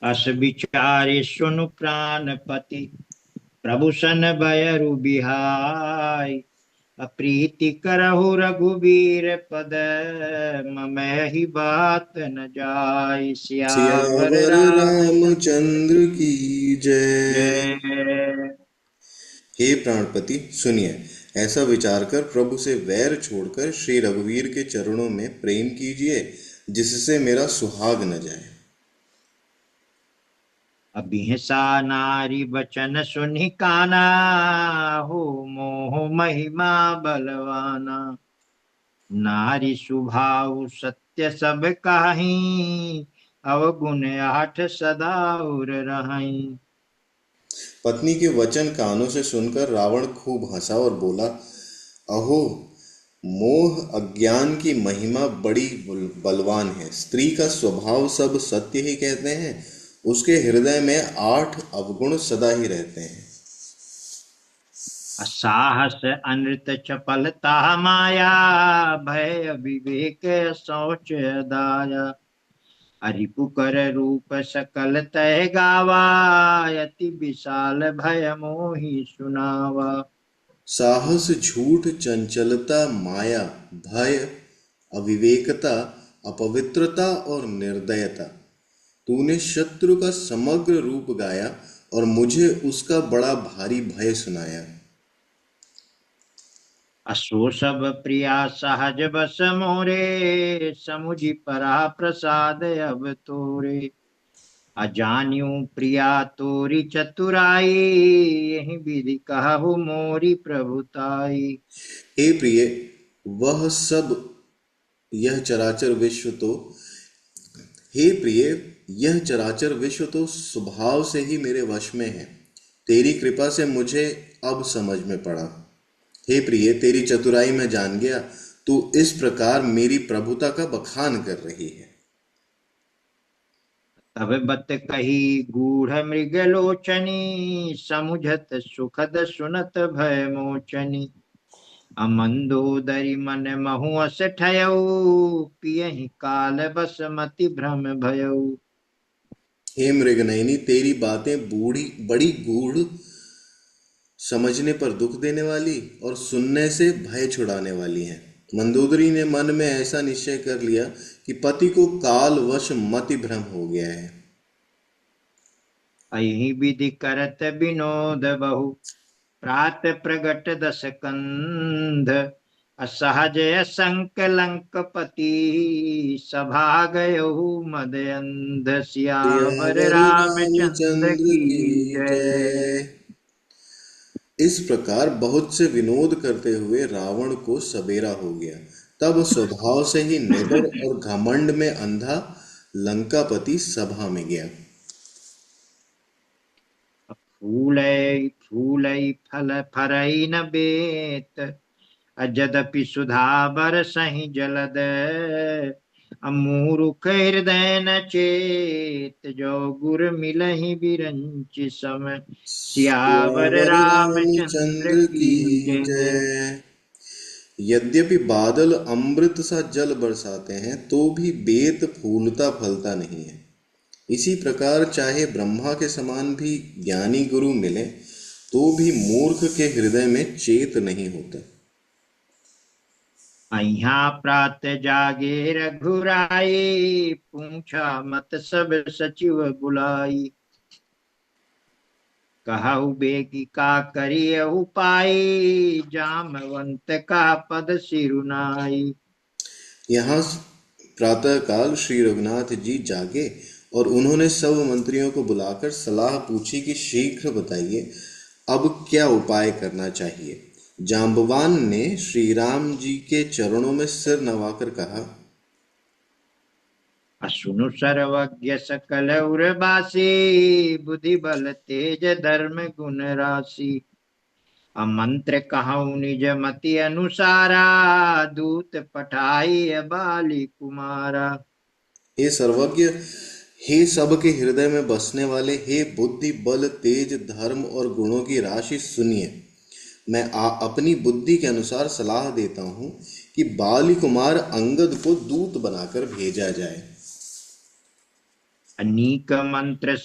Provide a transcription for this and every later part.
अस विचारे सुनु प्राणपति, प्रभु सन बयरु बिहाय। अप्रीति करहु रघुबीर पद, ममहि बात न जाय। सियावर सियावर रामचंद्र रामचंद्र की जय। जय। हे प्राणपति सुनिए, ऐसा विचार कर प्रभु से वैर छोड़कर श्री रघुवीर के चरणों में प्रेम कीजिए, जिससे मेरा सुहाग न जाए। अभिहसा नारी बचन सुनि काना, हो मोह महिमा बलवाना। नारी स्वभाव सत्य सब काहीं, अवगुण आठ सदा उर रहीं। पत्नी के वचन कानों से सुनकर रावण खूब हंसा और बोला, अहो, मोह अज्ञान की महिमा बड़ी बलवान है। स्त्री का स्वभाव सब सत्य ही कहते हैं। उसके हृदय में 8 अवगुण सदा ही रहते हैं। साहस अनृत चपलता माया, भय विवेक शौच दाया। रिपु कर रूप सकल तय गावा, अति विशाल भय मोहि सुनावा। साहस, झूठ, चंचलता, माया, भय, अविवेकता, अपवित्रता और निर्दयता। तूने शत्रु का समग्र रूप गाया और मुझे उसका बड़ा भारी भय सुनाया। असो सब प्रिया सहज बस मोरे, समुझि परा प्रसाद अब तोरे। अजान्यू प्रिया तोरी चतुराई, यही विधि कहु मोरी प्रभुताई। हे प्रिय, वह सब यह चराचर विश्व तो हे प्रिय, यह चराचर विश्व तो स्वभाव से ही मेरे वश में है। तेरी कृपा से मुझे अब समझ में पड़ा। हे प्रिय, तेरी चतुराई मैं जान गया। तू इस प्रकार मेरी प्रभुता का बखान कर रही है। तब बत कही गूढ़ मृग लोचनी, समुझत सुखद सुनत भय मोचनी। अमंदोदरी मन महुअस ठयऊ, पियहि काल बसमति भ्रम भयऊ। हे मृगनयनी, तेरी बातें बूढ़ी बड़ी गूढ़, समझने पर दुख देने वाली और सुनने से भय छुड़ाने वाली हैं। मंदोदरी ने मन में ऐसा निश्चय कर लिया कि पति को काल वश मति भ्रम हो गया है। अहि विधि करत विनोद बहु, प्रात प्रगट दस कंध। असहज असंक लंकपति, सभा गयहु मद अंध। सियावर सियावर रामचंद्र रामचंद्र की की जय। जय। इस प्रकार बहुत से विनोद करते हुए रावण को सबेरा हो गया। तब स्वभाव से ही निडर और घमंड में अंधा लंकापति सभा में गया। फूलै फूलै फल फरई न बेत, अजदपि सुधा बरसहि जलद। अमूरुख हृदय न चेत, जो गुर मिलहि बिरंचि सम। सियावर सियावर रामचंद्र रामचंद्र की की जय। जय। यद्यपि बादल अमृत सा जल बरसाते हैं, तो भी बेत फूलता फलता नहीं है। इसी प्रकार चाहे ब्रह्मा के समान भी ज्ञानी गुरु मिले, तो भी मूर्ख के हृदय में चेत नहीं होता। अहिया प्रात जागे रघुराई, पूछा मत सब सचिव बुलाई। कहु बेगी का करिय उपाय, जामवंत का पद सिरुनाई। यहाँ प्रातःकाल श्री रघुनाथ जी जागे और उन्होंने सब मंत्रियों को बुलाकर सलाह पूछी कि शीघ्र बताइए, अब क्या उपाय करना चाहिए। जाम्बवान ने श्री राम जी के चरणों में सिर नवाकर कहा, असुनु सर्वज्ञ सकल उर्वासी, बुद्धि बल तेज धर्म गुण राशि। अमंत्र कहूँ निज मति अनुसारा, दूत पठाई बाली कुमारा। हे सर्वज्ञ, हे सबके हृदय में बसने वाले, हे बुद्धि बल तेज धर्म और गुणों की राशि, सुनिए। मैं अपनी बुद्धि के अनुसार सलाह देता हूँ कि बाली कुमार अंगद को दूत बनाकर भेजा जाए। अनीक मंत्र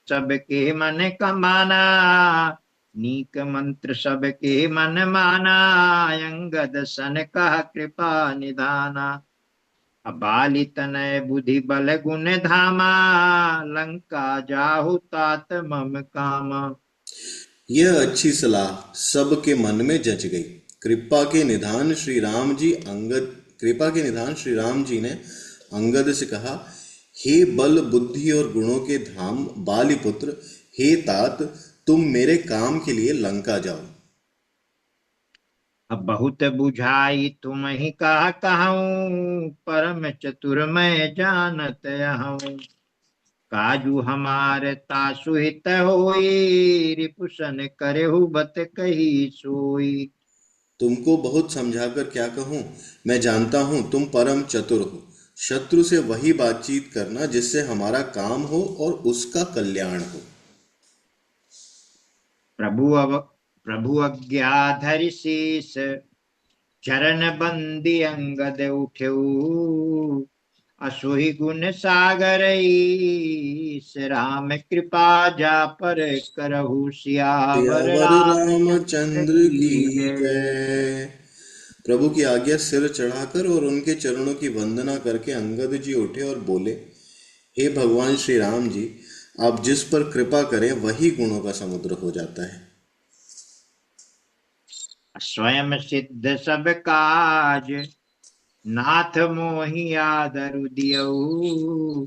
सबके मन कमाना, नीक मंत्र सबके मन माना, अंगद सन कह कृपा निधाना। अबालि तनय बुद्धि बल गुण धामा, लंका जाहु तात मम कामा। यह अच्छी सलाह सबके मन में जच गई। कृपा के निधान श्री राम जी अंगद कृपा के निधान श्री राम जी ने अंगद से कहा, हे बल बुद्धि और गुणों के धाम बालीपुत्र, हे तात, तुम मेरे काम के लिए लंका जाओ। अब बहुत बुझाई तुम ही कहा कहूँ, परम चतुर मैं जानत हूँ। काजू हमार तासु हित होई, रिपुसन करहु बत कही सोई। तुमको बहुत समझाकर क्या कहूँ, मैं जानता हूँ तुम परम चतुर हो। शत्रु से वही बातचीत करना जिससे हमारा काम हो और उसका कल्याण हो। प्रभु अब प्रभु अज्ञा धरि शीस, चरण बंदी अंगद उठऊ। असुहि गुण सागर ईस, राम कृपा जा पर करहु सियावर सियावर रामचंद्र रामचंद्र की की जय। जय। प्रभु की आज्ञा सिर चढ़ाकर और उनके चरणों की वंदना करके अंगद जी उठे और बोले, हे भगवान श्री राम जी, आप जिस पर कृपा करें वही गुणों का समुद्र हो जाता है। स्वयं सिद्ध सब काज, नाथ मोहि आदरु दियऊ।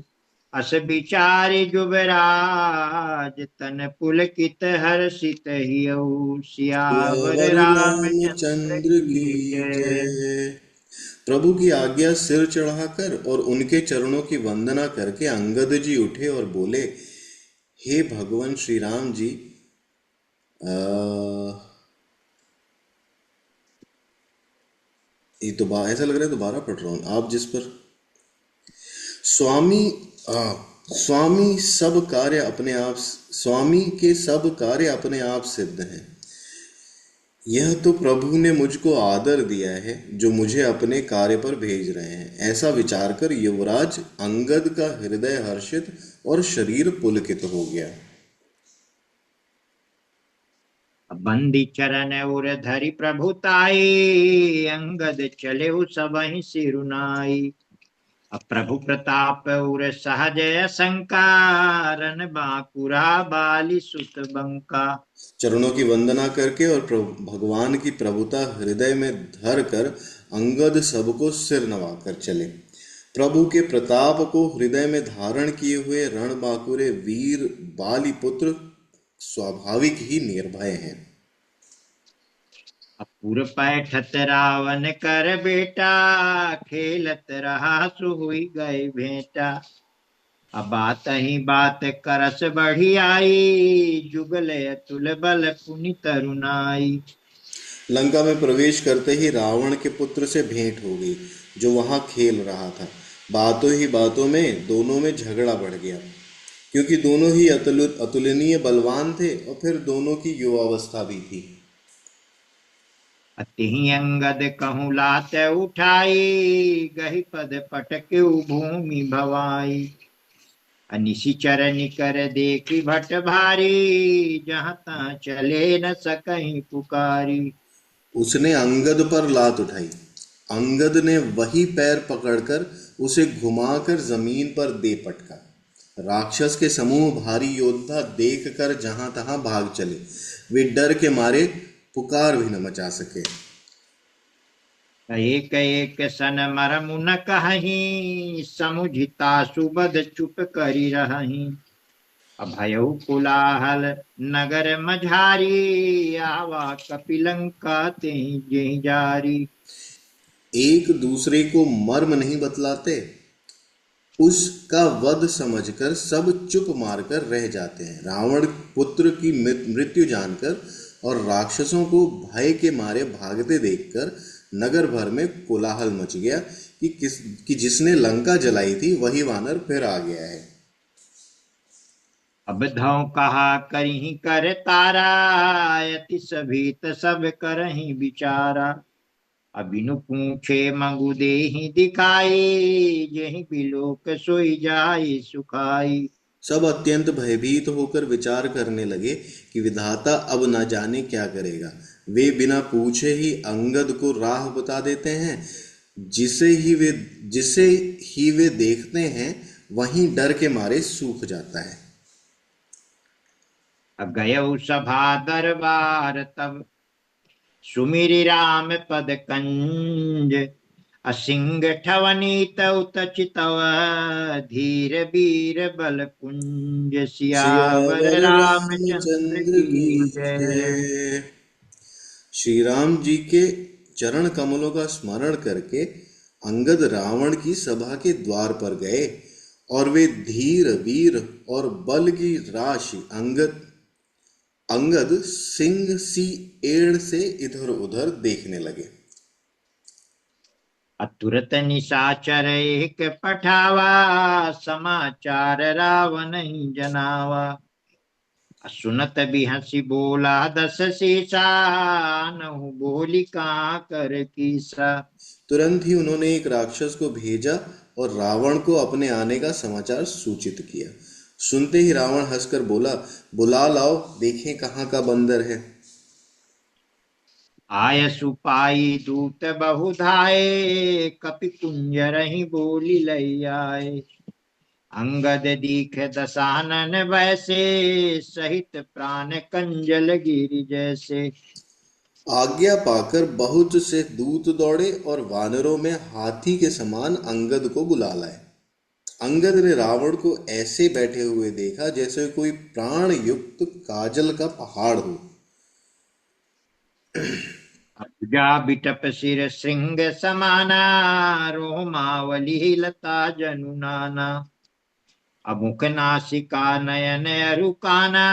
अस विचारि जुबराज, तन पुलकित हर्षित हियऊ। सियावर सियावर रामचंद्र रामचंद्र की की जय। जय। प्रभु की आज्ञा सिर चढ़ाकर और उनके चरणों की वंदना करके अंगद जी उठे और बोले, हे भगवान श्री राम जी, ये तो ऐसा लग रहा है दोबारा पढ़ रहा हूँ। आप जिस पर स्वामी स्वामी सब कार्य अपने आप स्वामी के सब कार्य अपने आप सिद्ध हैं। यह तो प्रभु ने मुझको आदर दिया है जो मुझे अपने कार्य पर भेज रहे हैं। ऐसा विचार कर युवराज अंगद का हृदय हर्षित और शरीर पुलकित हो गया। बंदी चरण उर धरि प्रभुताई, अंगद चले सबहि सिरुनाई। अब प्रभु प्रताप उर सहज संकारन, बांकुरा बाली सुत बंका। चरणों की वंदना करके और भगवान की प्रभुता हृदय में धर कर अंगद सबको सिर नवाकर चले। प्रभु के प्रताप को हृदय में धारण किए हुए रणबांकुरे वीर बाली पुत्र स्वाभाविक ही निर्भय हैं। अपुर पैठत रावण कर बेटा, खेलत रहा सु हुई गए भेंटा। अब बात ही बात करस बढ़ी आई, जुगल अतुल बल पुनि तरुनाई। लंका में प्रवेश करते ही रावण के पुत्र से भेंट हो गई, जो वहां खेल रहा था। बातों ही बातों में दोनों में झगड़ा बढ़ गया, क्योंकि दोनों ही अतुलनीय बलवान थे और फिर दोनों की युवावस्था भी थी। अतिहि अंगद कहूँ लात उठाई, गही पद पटक्यु भूमि भवाई। निशिचर निकर देखी भट भारी, जहाँ तहाँ चले न सकहीं पुकारी। उसने अंगद पर लात उठाई। अंगद ने वही पैर पकड़कर उसे घुमाकर जमीन पर दे पटका। राक्षस के समूह भारी योद्धा देखकर जहां तहां भाग चले। वे डर के मारे पुकार भी न मचा सके। एक एक सन मरमु न कहीं, समुझिता सुबद चुप करी रही। अभयउ कोलाहल नगर मझारी, आवा कपिलंका तेहि जेहि जारी। एक दूसरे को मर्म नहीं बतलाते। उसका वध समझकर सब चुप मारकर रह जाते हैं। रावण पुत्र की मृत्यु जानकर और राक्षसों को भय के मारे भागते देखकर नगर भर में कोलाहल मच गया कि जिसने लंका जलाई थी वही वानर फिर आ गया है। अब धौ कहा करही कर तारा, यति सभीत सब करही विचारा। अबिनु पूछे मंगु देहि दिखाई, जेहि बिलोक सोई जाई सुखाई। सब अत्यंत भयभीत होकर विचार करने लगे कि विधाता अब न जाने क्या करेगा। वे बिना पूछे ही अंगद को राह बता देते हैं। जिसे ही वे देखते हैं वहीं डर के मारे सूख जाता है। गयऊ सभा दरबार तब, सुमिरि राम पद कंज। असिंग ठवनी तव तचितव, धीर वीर बल कुंज। सियावर सियावर रामचंद्र रामचंद्र की की जय। जय। श्री राम जी के चरण कमलों का स्मरण करके अंगद रावण की सभा के द्वार पर गए और वे धीर वीर और बल की राशि अंगद अंगद सिंह सी एड़ से इधर उधर देखने लगे। अतुरत निशाचर एक पठावा, समाचार रावण ही जनावा। सुनत भी हंसी बोला दस सीसा, नहु बोली कहाँ कर कीसा। तुरंत ही उन्होंने एक राक्षस को भेजा और रावण को अपने आने का समाचार सूचित किया। सुनते ही रावण हंसकर बोला, बुला लाओ, देखें कहाँ का बंदर है। आय सुपाई दूत बहुधाए, कपि कुंजर ही बोली लई आए। अंगद दीख दसानन वैसे, सहित प्राण कंजल गिरि जैसे। आज्ञा पाकर बहुत से दूत दौड़े और वानरों में हाथी के समान अंगद को बुला लाए। अंगद ने रावण को ऐसे बैठे हुए देखा जैसे कोई प्राण युक्त काजल का पहाड़ हो। अब्जा बिटप सिर श्रृंग समाना, रोमावली लता जनु नाना। अमुख नासिका नयन अरुकाना,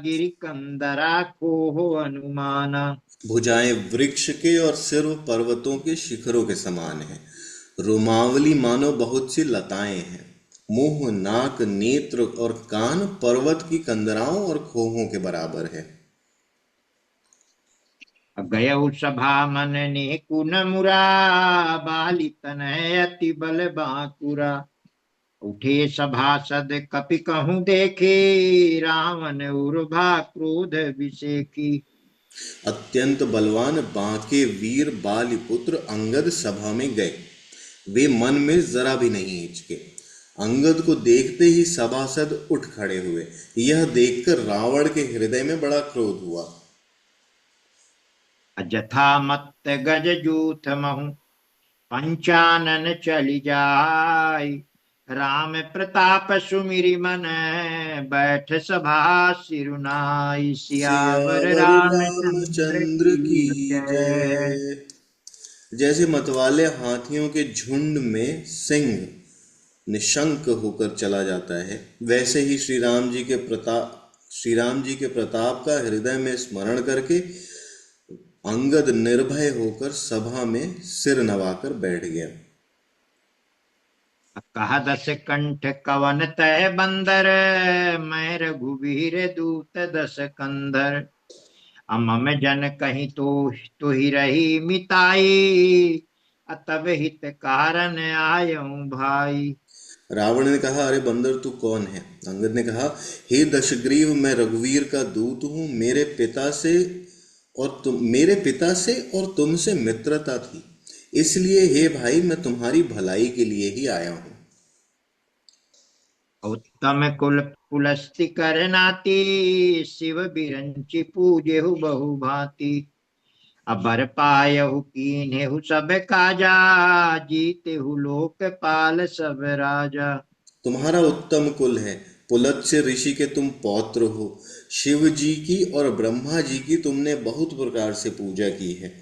गिरि कंदरा को अनुमाना। भुजाएं वृक्ष के और सिर पर्वतों के शिखरों के समान है। रोमावली मानो बहुत सी लताएं हैं। मुंह नाक नेत्र और कान पर्वत की कंदराओं और खोहों के बराबर है। गयउ सभा मन निकुन मुरा, बाली तनय अति बल बांकुरा। उठे सभासद कपि कहूँ देखे, रावण उर्भा क्रोध विषेकी। अत्यंत बलवान बांके वीर बालिपुत्र अंगद सभा में गए। वे मन में जरा भी नहीं हिचके। अंगद को देखते ही सभासद उठ खड़े हुए। यह देखकर रावण के हृदय में बड़ा क्रोध हुआ। अजथा मत्त गज जूथ महु, पंचानन चली जाय। राम प्रताप सुमिरि मन, बैठ सभा सिरुनाई। सियावर सियावर रामचंद्र रामचंद्र की की जय। जय। जैसे मतवाले हाथियों के झुंड में सिंह निशंक होकर चला जाता है, वैसे ही श्री राम जी के प्रताप का हृदय में स्मरण करके अंगद निर्भय होकर सभा में सिर नवाकर बैठ गया। कहा दस कंठ कवन तय बंदर, मैं रघुवीर दूत दस कंधर। अमम जन कहीं तो ही रही मिताई, अतब हित कारण आयऊं भाई। रावण ने कहा, अरे बंदर तू कौन है? अंगद ने कहा, हे दशग्रीव, मैं रघुवीर का दूत हूँ। मेरे पिता से और तुमसे मित्रता थी, इसलिए हे भाई मैं तुम्हारी भलाई के लिए ही आया हूँ। उत्तम कुल पुलस्ति कर नाती, शिव बिरंचि पूजेहु बहु भांति। अबर पायहु कीन्हेहु सब काजा, जीतेहु लोकपाल सब राजा। तुम्हारा उत्तम कुल है, पुलत्स्य ऋषि के तुम पौत्र हो। शिव जी की और ब्रह्मा जी की तुमने बहुत प्रकार से पूजा की है,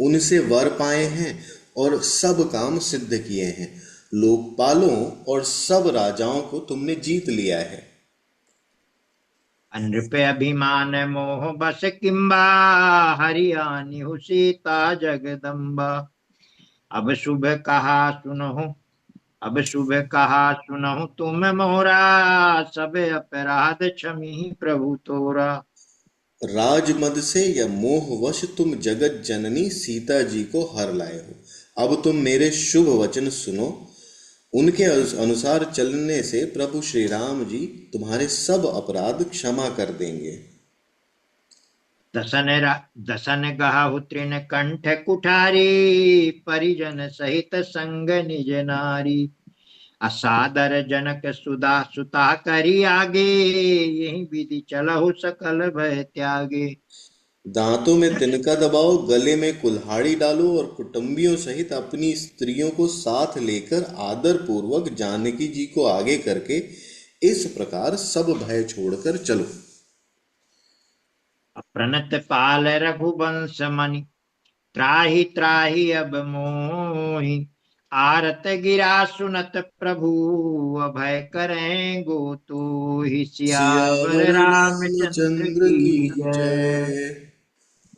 उनसे वर पाए हैं और सब काम सिद्ध किए हैं। लोकपालों और सब राजाओं को तुमने जीत लिया है। नृप अभिमान मोह बस किम्बा, हरियाणि सीता जगदम्बा। अब शुभ कहा सुनहु अब शुभ कहा सुनहु तुम मोरा, सब अपराध क्षमी प्रभु तोरा। राजमद से या मोहवश तुम जगत जननी सीता जी को हर लाए हो। अब तुम मेरे शुभ वचन सुनो। उनके अनुसार चलने से प्रभु श्री राम जी तुम्हारे सब अपराध क्षमा कर देंगे। दसन गहु तृण कंठ कुठारी, परिजन सहित संग निज नारी। असादर जनक सुदा सुता करी आगे, यही विधि चलहु सकल भय त्यागे। दांतों में तिनका दबाओ, गले में कुल्हाड़ी डालो और कुटुंबियों सहित अपनी स्त्रियों को साथ लेकर आदर पूर्वक जानकी जी को आगे करके इस प्रकार सब भय छोड़कर चलो। प्रणत पाल रघुवंश मणि, त्राहि त्राहि अब मोहि। आरत गिरा सुनत प्रभु, अभय करें गो तो ही। सियावर सियावर रामचंद्र रामचंद्र की की जय। जय।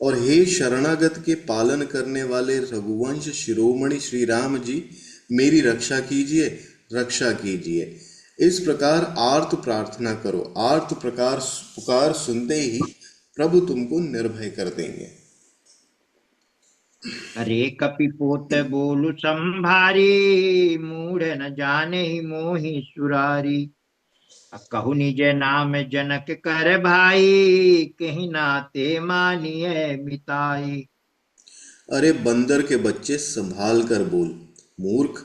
और हे शरणागत के पालन करने वाले रघुवंश शिरोमणि श्री राम जी, मेरी रक्षा कीजिए, रक्षा कीजिए। इस प्रकार आर्त प्रार्थना करो, आर्त प्रकार पुकार सुनते ही प्रभु तुमको निर्भय कर देंगे। अरे कपिपोत बोलु संभारी, मूढ़ न जाने ही मोहि सुरारी। कहु निज नाम जनक कर भाई, कहीं नाते मानिए मिताई। अरे बंदर के बच्चे संभाल कर बोल, मूर्ख,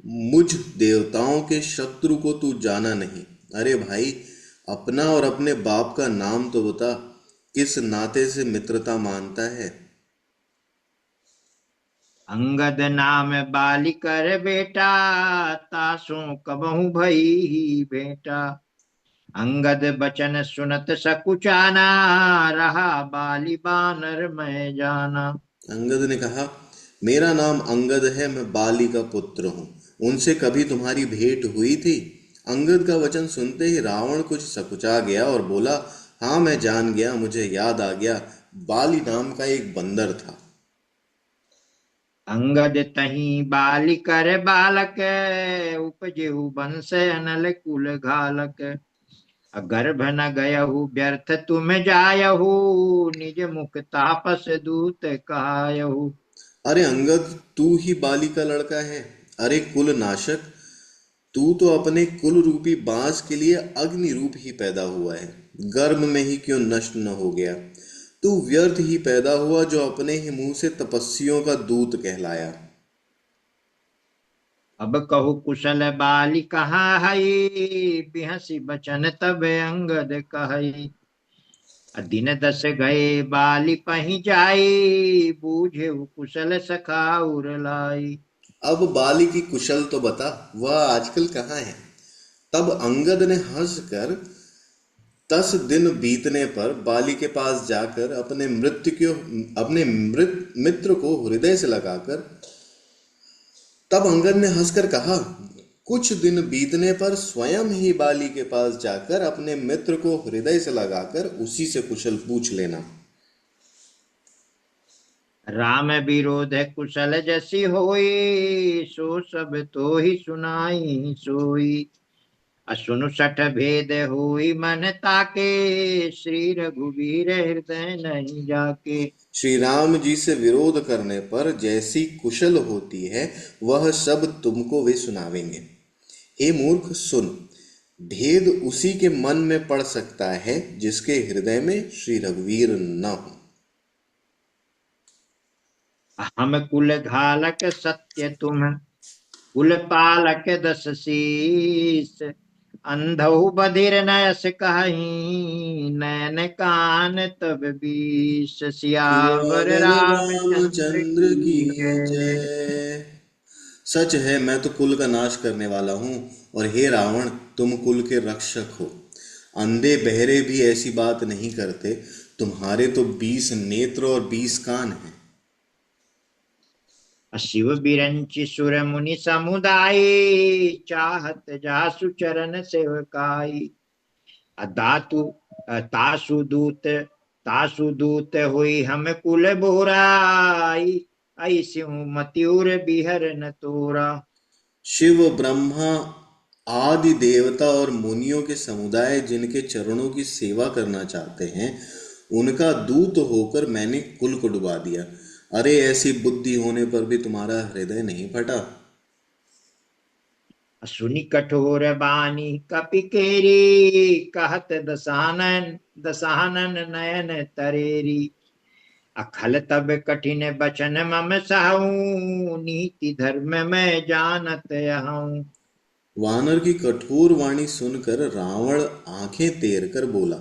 मुझ देवताओं के शत्रु को तू जाना नहीं। अरे भाई, अपना और अपने बाप का नाम तो बता, किस नाते से मित्रता मानता है। अंगद नाम बाली कर बेटा, तासों कबहु भई भेंटा। अंगद बचन सुनत सकुचाना, रहा बाली बानर मैं जाना। अंगद ने कहा, मेरा नाम अंगद है, मैं बाली का पुत्र हूँ। उनसे कभी तुम्हारी भेंट हुई थी? अंगद का वचन सुनते ही रावण कुछ सकुचा गया और बोला, हाँ मैं जान गया, मुझे याद आ गया, बाली नाम का एक बंदर था। अंगद तही बाली कर बालक, उपजेहु बंस अनल कुल घालक। गर्भ न गयहु व्यर्थ तुम जायहु, निज मुख तापस दूत कहायहु। अरे अंगद, तू ही बाली का लड़का है। अरे कुल नाशक, तू तो अपने कुल रूपी बांस के लिए अग्नि रूप ही पैदा हुआ है। गर्भ में ही क्यों नष्ट न हो गया? तू व्यर्थ ही पैदा हुआ, जो अपने ही मुंह से तपस्वियों का दूत कहलाया। अब कहु कुशल बाली कहाँ हई, बिहसी बचन तब अंगद कहई। दिन दस गए बाली पही जाई, बूझे कुशल सखा उर लाई। अब बाली की कुशल तो बता, वह आजकल कहाँ है? तब अंगद ने हंसकर 10 दिन बीतने पर बाली के पास जाकर अपने मृत मित्र को हृदय से लगाकर, तब अंगद ने हंसकर कहा, कुछ दिन बीतने पर स्वयं ही बाली के पास जाकर अपने मित्र को हृदय से लगाकर उसी से कुशल पूछ लेना। राम विरोध कुशल जसी होई, सो सब तो ही सुनाई सोई। असुनु सठ भेद हुई मन ताके, श्री रघुवीर हृदय नहीं जाके। श्री राम जी से विरोध करने पर जैसी कुशल होती है, वह सब तुमको वे सुनावेंगे। हे मूर्ख, सुन, भेद उसी के मन में पड़ सकता है जिसके हृदय में श्री रघुवीर न हो। हम कुल घालक सत्य तुम, कुल पालक दस शीस। अंधौ बधिर नयस कहीं, नैन कान तब बीस। सियावर सियावर रामचंद्र रामचंद्र की की जय। जय। सच है, मैं तो कुल का नाश करने वाला हूँ, और हे रावण, तुम कुल के रक्षक हो। अंधे बहरे भी ऐसी बात नहीं करते। तुम्हारे तो 20 नेत्र और 20 कान हैं। शिव बिरंचि सुर मुनि समुदाय, चाहत जासु चरण सेवकाई। दातु तासु दूत, तासु दूत हुई हम कुल बोराई। ऐसी मत्युर बिहर न तोरा। शिव, ब्रह्मा आदि देवता और मुनियों के समुदाय जिनके चरणों की सेवा करना चाहते हैं, उनका दूत होकर मैंने कुल को डुबा दिया। अरे ऐसी बुद्धि होने पर भी तुम्हारा हृदय नहीं फटा? सुनि कठोर बानी कपि केरी, कहत दसानन दसानन नयन तरेरी। अखल तब कठिन बचन मम सहऊँ, नीति धर्म मैं जानत हूँ। वानर की कठोर वाणी सुनकर रावण आंखें तेर कर बोला,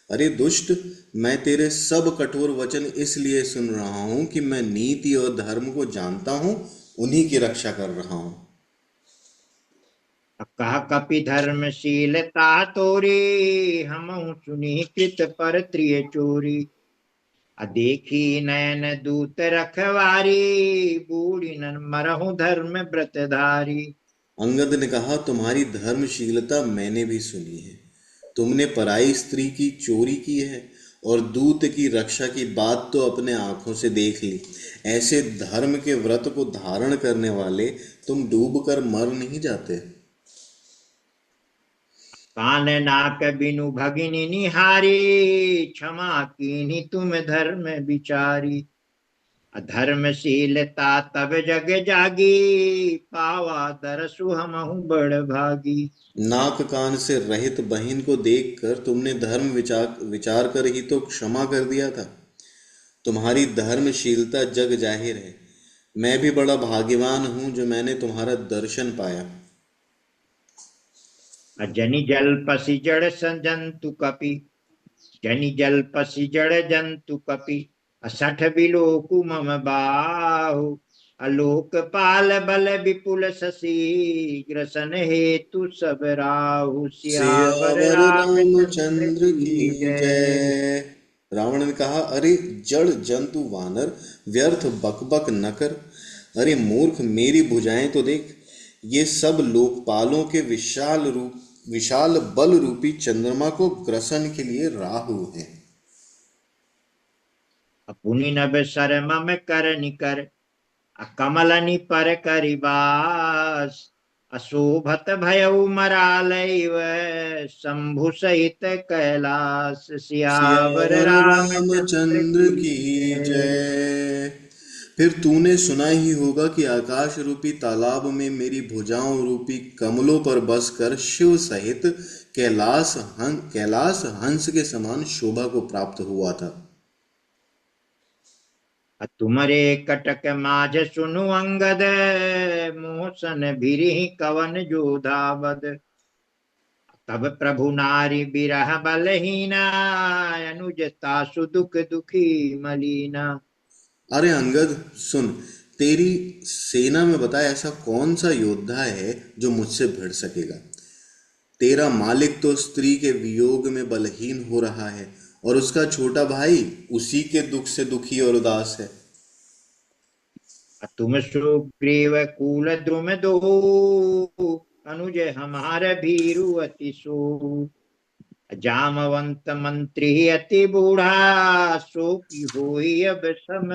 अरे दुष्ट, मैं तेरे सब कठोर वचन इसलिए सुन रहा हूं कि मैं नीति और धर्म को जानता हूं, उन्हीं की रक्षा कर रहा हूं। कह कपि धर्मशीलता तोरी, हमहु सुनी कृत पर त्रिय चोरी। देखी नयन दूत रखवारी, बूढ़ी न मरहु धर्म व्रतधारी। अंगद ने कहा, तुम्हारी धर्मशीलता मैंने भी सुनी है। तुमने पराई स्त्री की चोरी की है और दूत की रक्षा की बात तो अपने आंखों से देख ली। ऐसे धर्म के व्रत को धारण करने वाले तुम डूब कर मर नहीं जाते। कान नाक बिनु भगिनी निहारी, क्षमा कीन्ही तुम धर्म विचारी। अधर्मशीलता तब जग जागी, पावा दरसु हमहु बड़ भागी। नाक कान से रहित बहन को देखकर तुमने धर्म विचार विचार कर ही तो क्षमा कर दिया था। तुम्हारी धर्मशीलता जग जाहिर है। मैं भी बड़ा भाग्यवान हूं जो मैंने तुम्हारा दर्शन पाया। जनि जल पसी जड़ जंतु कपि, जनि जल पसी जड़ जंतु कपि। असठ बिलोकु मम बाहु, अलोक पाल बल विपुल शशि। ग्रसन हेतु सब राहु, सियावर सियावर रामचंद्र रामचंद्र की की जय। जय। रावण ने कहा, अरे जड़ जंतु वानर, व्यर्थ बकबक न कर। अरे मूर्ख, मेरी भुजाएं तो देख। ये सब लोकपालों के विशाल बल रूपी चंद्रमा को ग्रसन के लिए राहु है। अपुनि नभ सर मम कर निकर, कमलनि पर करिबास। अशोभत भयउ मरालैव, शंभु सहित कैलास। सियावर सियावर रामचंद्र रामचंद्र की की जय। जय। फिर तूने सुना ही होगा कि आकाश रूपी तालाब में मेरी भुजाओं रूपी कमलों पर बसकर शिव सहित कैलाश हंस के समान शोभा को प्राप्त हुआ था। तुमरे कटक माझ सुनु अंगद, मोहसन भिरी कवन जोधावद। तब प्रभु नारी बिरह बलहीना, अनुजता सुदुख दुखी मलीना। अरे अंगद, सुन। तेरी सेना में बता, ऐसा कौन सा योद्धा है जो मुझसे भिड़ सकेगा। तेरा मालिक तो स्त्री के वियोग में बलहीन हो रहा है और उसका छोटा भाई उसी के दुख से दुखी और उदास है। तुम सुग्रीव कुल द्रुम दो, अनुज हमार भीरु अति सो। जामवंत मंत्री अति बूढ़ा, सो की होई अब सम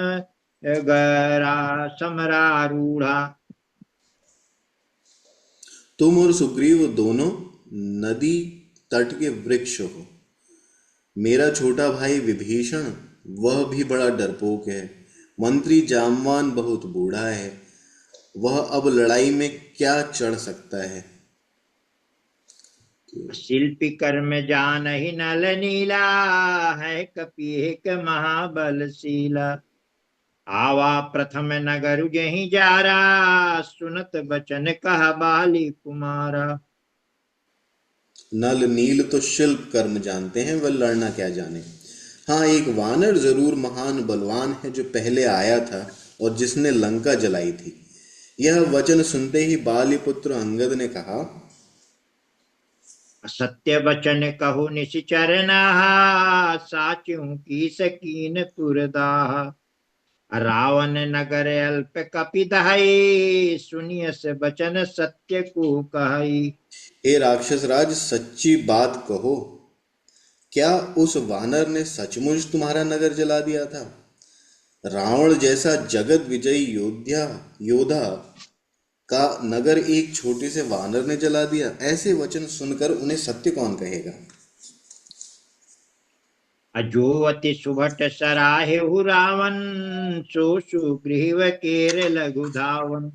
गरा समरारूढ़ा। तुम और सुग्रीव दोनों नदी तट के वृक्ष हो। मेरा छोटा भाई विभीषण, वह भी बड़ा डरपोक है। मंत्री जामवान बहुत बूढ़ा है। वह अब लड़ाई में क्या चढ़ सकता है। शिल्पी कर्म जान ही नल नीला, है कपि एक महाबलशीला। आवा प्रथम नगर जहि जारा, सुनत बचन कह बाली कुमारा। नल नील तो शिल्प कर्म जानते हैं, वह लड़ना क्या जाने। हाँ, एक वानर जरूर महान बलवान है जो पहले आया था और जिसने लंका जलाई थी। यह वचन सुनते ही बालीपुत्र अंगद ने कहा, सत्य वचन कहु निशिचर नाहा, साचु की सकीन तुरदाह। रावण नगर अल्प कपि दहाई, सुनियस बचन सत्य को कहाई। हे राक्षस राज, सच्ची बात कहो। क्या उस वानर ने सचमुच तुम्हारा नगर जला दिया था। रावण जैसा जगत विजयी योद्धा का नगर एक छोटे से वानर ने जला दिया। ऐसे वचन सुनकर उन्हें सत्य कौन कहेगा। अजो अति सुभट सराहे रावण, सो सुग्रीव केर लघु धावन।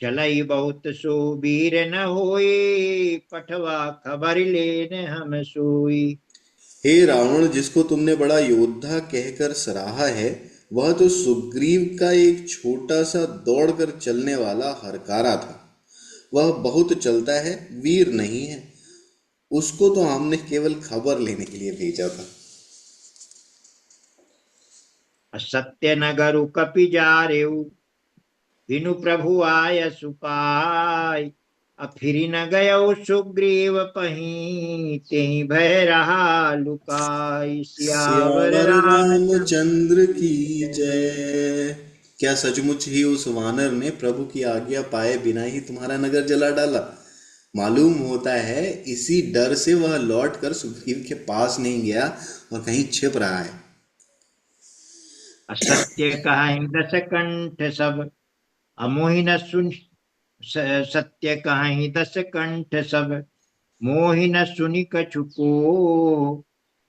चलई बहुत सो वीर न होई, पठवा खबर लेने हम सोई। हे रावण, जिसको तुमने बड़ा योद्धा कहकर सराहा है, वह तो सुग्रीव का एक छोटा सा दौड़कर चलने वाला हरकारा था। वह बहुत चलता है, वीर नहीं है। उसको तो हमने केवल खबर लेने के लिए भेजा था। असत्य नगरु कपि जारेउ, बिनु प्रभु आय सुपाय। फिर न गयो सुग्रीव पहीं, तेहि भय रहा लुकाई। सियावर सियावर रामचंद्र रामचंद्र की की जय। जय। क्या सचमुच ही उस वानर ने प्रभु की आज्ञा पाए बिना ही तुम्हारा नगर जला डाला? मालूम होता है इसी डर से वह लौट कर सुग्रीव के पास नहीं गया और कहीं छिप रहा है। असत्य कहाई दस कंठ सब, अमोहि न सुन। सत्य कहाई दस कंठ सब, मोहि न सुनि कछु को।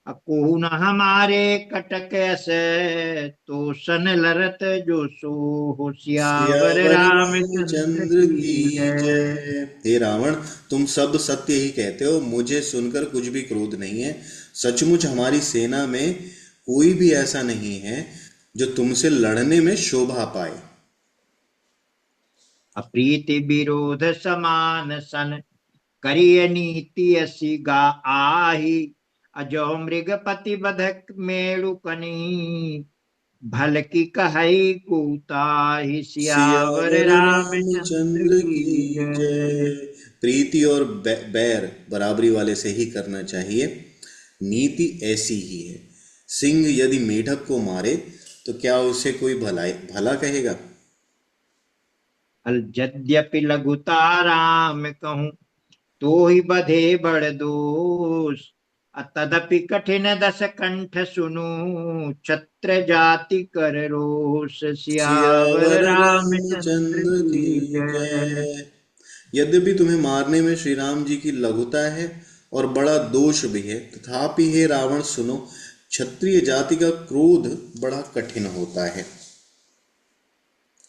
अकोहु न हमारे कटक अस, तो सन लरत जो सो। होशियावर सियावर रामचंद्र रामचंद्र की की जय। जय। हे रावण, तुम सब सत्य ही कहते हो, मुझे सुनकर कुछ भी क्रोध नहीं है। सचमुच हमारी सेना में कोई भी ऐसा नहीं है जो तुमसे लड़ने में शोभा पाए। अप्रीति विरोध समान सन, करिय नीति असी गा आही। अजो मृगपति बधक मेरु कनी, भल की कहाई कूताही। सियावर सियावर रामचंद्र रामचंद्र की की जय। जय। प्रीति और बैर बराबरी वाले से ही करना चाहिए। नीति ऐसी ही है। सिंह यदि मेढक को मारे तो क्या उसे कोई भला कहेगा? अल यद्यपि लघुताराम कहूँ, तो ही बधे बड़ दोष। तदपि कठिन दस कंठ सुनु, छत्र जाति कर रोष। सियावर सियावर रामचंद्र रामचंद्र की की जय। जय। यद्यपि तुम्हें मारने में श्री राम जी की लघुता है और बड़ा दोष भी है, तथापि हे रावण सुनो, क्षत्रिय जाति का क्रोध बड़ा कठिन होता है।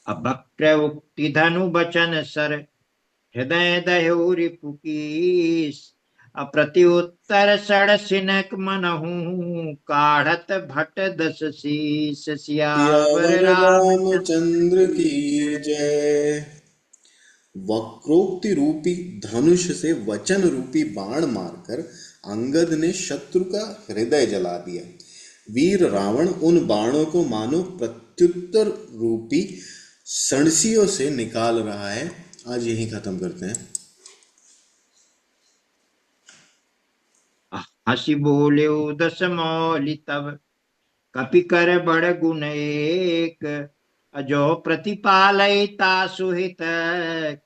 अभक्र उक्ति धनु बचन सर, हृदय दह्यो रिपुकीस। अप्रति उत्तर सड़सिनक मनहु, काढ़त भट दस शीस। सियावर सियावर रामचंद्र रामचंद्र की की जय। जय। वक्रोक्ति रूपी धनुष से वचन रूपी बाण मारकर अंगद ने शत्रु का हृदय जला दिया। वीर रावण उन बाणों को मानो प्रत्युत्तर रूपी सणसियों से निकाल रहा है। आज यहीं खत्म करते हैं। हंसी बोले दस मौलि तब, कपि कर बड़ गुण एक। अजो प्रतिपालय तासुहित,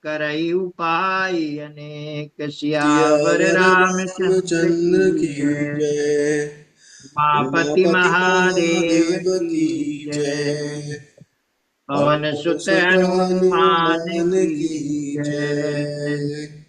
करई उपाय अनेक। सियावर सियावर रामचंद्र रामचंद्र की की जय। जय। उमापति उमापति महादेव महादेव की की जय। जय। पवन पवन सुत सुत हनुमान हनुमान की की जय। जय।